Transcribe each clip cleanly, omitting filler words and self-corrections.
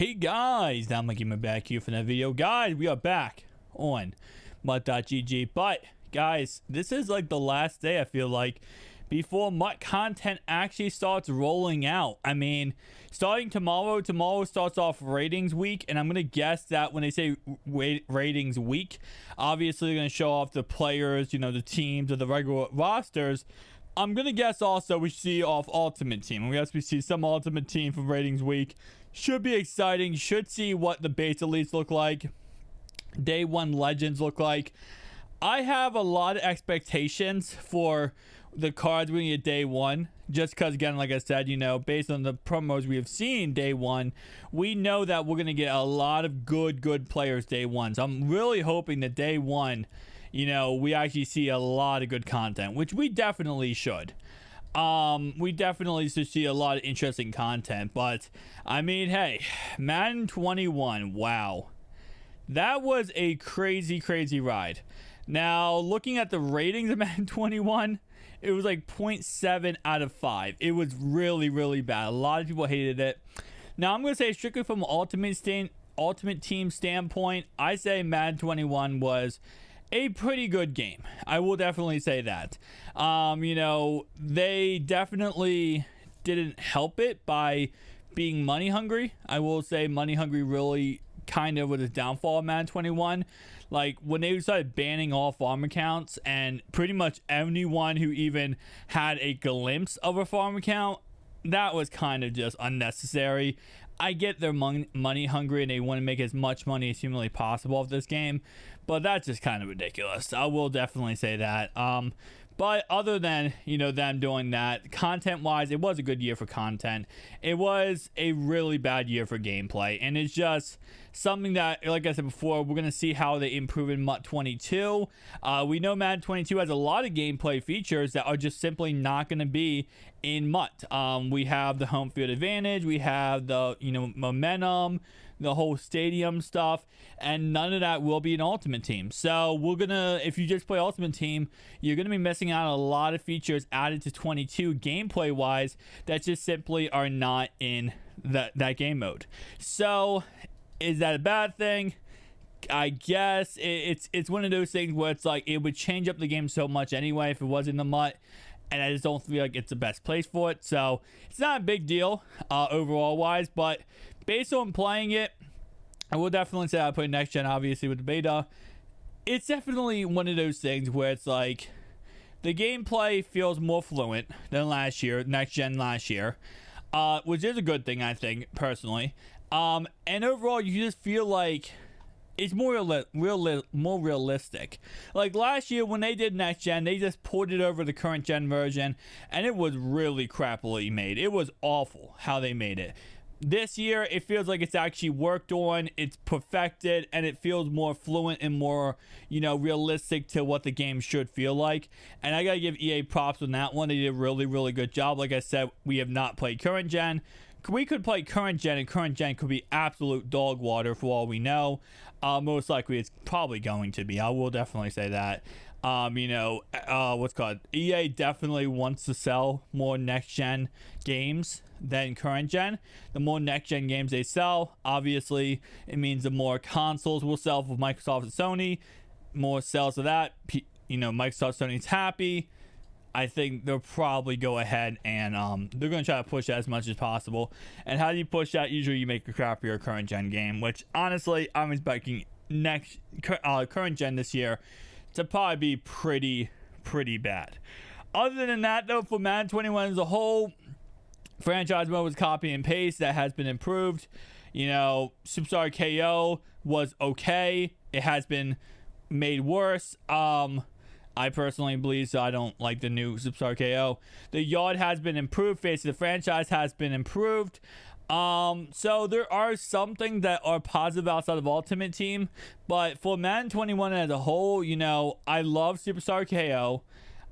Hey guys, I'm Gamer back here for another video. Guys, we are back on MUT.GG. But guys, this is like the last day, I feel like, before MUT content actually starts rolling out. I mean, starting tomorrow starts off ratings week, and I'm gonna guess that when they say ratings week, obviously they're gonna show off the players, you know, the teams or the regular rosters. I'm gonna guess also we see off Ultimate Team. I guess we see some Ultimate Team from Ratings Week. Should be exciting. Should see what the base elites look like, Day 1 legends look like. I have a lot of expectations for the cards we get Day 1. Just because, again, like I said, you know, based on the promos we have seen Day 1, we know that we're gonna get a lot of good players Day 1. So I'm really hoping that Day 1, you know, we actually see a lot of good content, which we definitely should. We definitely should see a lot of interesting content. But, I mean, hey, Madden 21, wow. That was a crazy ride. Now, looking at the ratings of Madden 21, it was like 0.7 out of 5. It was really bad. A lot of people hated it. Now, I'm going to say strictly from an Ultimate Team standpoint, I say Madden 21 was a pretty good game. I will definitely say that. You know, they definitely didn't help it by being money hungry. I will say money hungry really kind of was a downfall of Madden 21. Like when they started banning all farm accounts, and pretty much anyone who even had a glimpse of a farm account, that was kind of just unnecessary. I get they're money hungry and they want to make as much money as humanly possible of this game, but that's just kind of ridiculous. I will definitely say that. But other than, you know, them doing that, content-wise, it was a good year for content. It was a really bad year for gameplay, and it's just something that, like I said before, we're going to see how they improve in MUT 22. We know Madden 22 has a lot of gameplay features that are just simply not going to be in MUT. We have the home field advantage, we have the, you know, momentum, the whole stadium stuff, and none of that will be an Ultimate Team. So we're gonna, if you just play Ultimate Team, you're gonna be missing out on a lot of features added to 22 gameplay wise that just simply are not in that game mode. So is that a bad thing? I guess it's one of those things where it's like it would change up the game so much anyway if it was in the MUT, and I just don't feel like it's the best place for it. So it's not a big deal overall wise, but based on playing it, I will definitely say I put next gen obviously with the beta. It's definitely one of those things where it's like the gameplay feels more fluent than last year, next gen last year, which is a good thing, I think, personally. And overall, you just feel like it's more realistic. Like last year when they did next gen, they just ported over the current gen version, and it was really crappily made. It was awful how they made it. This year, it feels like it's actually worked on, it's perfected, and it feels more fluent and more, you know, realistic to what the game should feel like. And I gotta give EA props on that one. They did a really good job. Like I said, we have not played current gen. We could play current gen, and current gen could be absolute dog water for all we know. Most likely, it's probably going to be. I will definitely say that. You know, what's called EA definitely wants to sell more next gen games than current gen. The more next gen games they sell, obviously it means the more consoles will sell for Microsoft and Sony. More sales of that, you know, Microsoft, Sony's happy. I think they'll probably go ahead and they're going to try to push that as much as possible. And how do you push that? Usually you make a crappier current gen game, which honestly I'm expecting current gen this year to probably be pretty bad. Other than that, though, for Madden 21 as a whole, franchise mode was copy and paste. That has been improved. You know, Superstar KO was okay. It has been made worse. I personally believe, so I don't like the new Superstar KO. The yard has been improved. Face of the franchise has been improved. So there are some things that are positive outside of Ultimate Team, but for Madden 21 as a whole, you know, I love Superstar KO.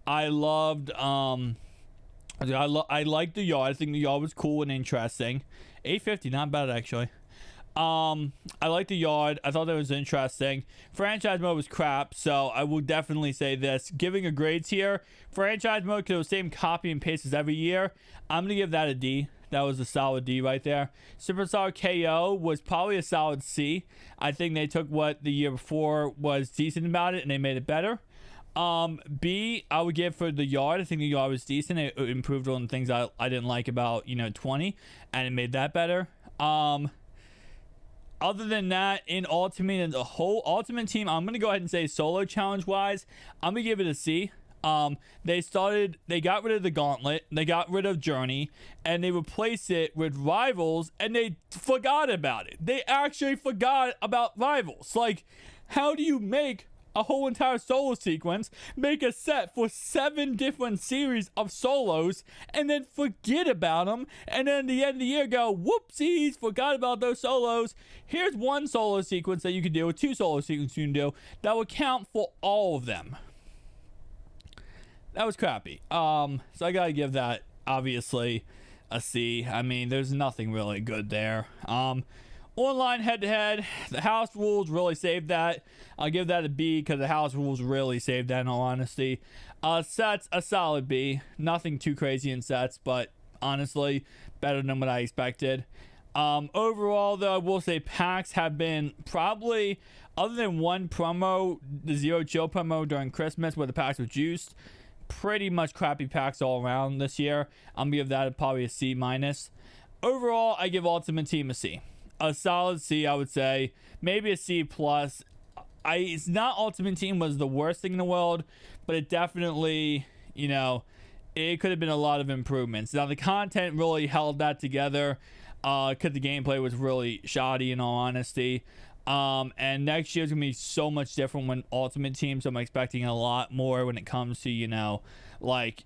I loved, I liked the yard. I think the yard was cool and interesting. 850, not bad actually. I like the yard. I thought that was interesting. Franchise mode was crap, so I will definitely say this. Giving a grades here, franchise mode, because it was the same copy and paste as every year, I'm gonna give that a D. That was a solid D right there. Superstar KO was probably a solid C. I think they took what the year before was decent about it and they made it better. B, I would give for the yard. I think the yard was decent. It improved on things I didn't like about, 20, and it made that better. Other than that, in Ultimate and the whole Ultimate team, I'm going to go ahead and say solo challenge-wise, I'm going to give it a C. They got rid of the gauntlet, they got rid of Journey, and they replaced it with Rivals, and they forgot about it. They actually forgot about Rivals. Like, how do you make a whole entire solo sequence, make a set for 7 different series of solos, and then forget about them, and then at the end of the year go, whoopsies, forgot about those solos. Here's one solo sequence that you can do, or 2 solo sequences you can do, that will count for all of them. That was crappy. So I gotta give that, obviously, a C. I mean, there's nothing really good there. Online head-to-head, the house rules really saved that. I'll give that a B because the house rules really saved that, in all honesty. Sets, a solid B. Nothing too crazy in sets, but honestly, better than what I expected. Overall, though, I will say packs have been probably, other than one promo, the Zero Chill promo during Christmas where the packs were juiced, pretty much crappy packs all around this year. I'm going to give that probably a C-. Overall, I give Ultimate Team a C. A solid C, I would say. Maybe a C+. It's not Ultimate Team was the worst thing in the world, but it definitely, it could have been a lot of improvements. Now, the content really held that together because the gameplay was really shoddy, in all honesty. And next year's going to be so much different when Ultimate Team, so I'm expecting a lot more when it comes to, like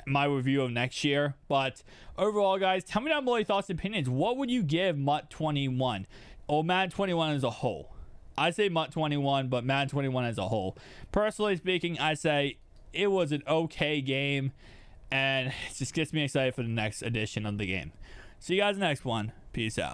my review of next year. But overall, guys, tell me down below your thoughts and opinions. What would you give MUT 21 or Madden 21 as a whole? I say MUT 21, but Madden 21 as a whole. Personally speaking, I say it was an okay game, and it just gets me excited for the next edition of the game. See you guys in the next one. Peace out.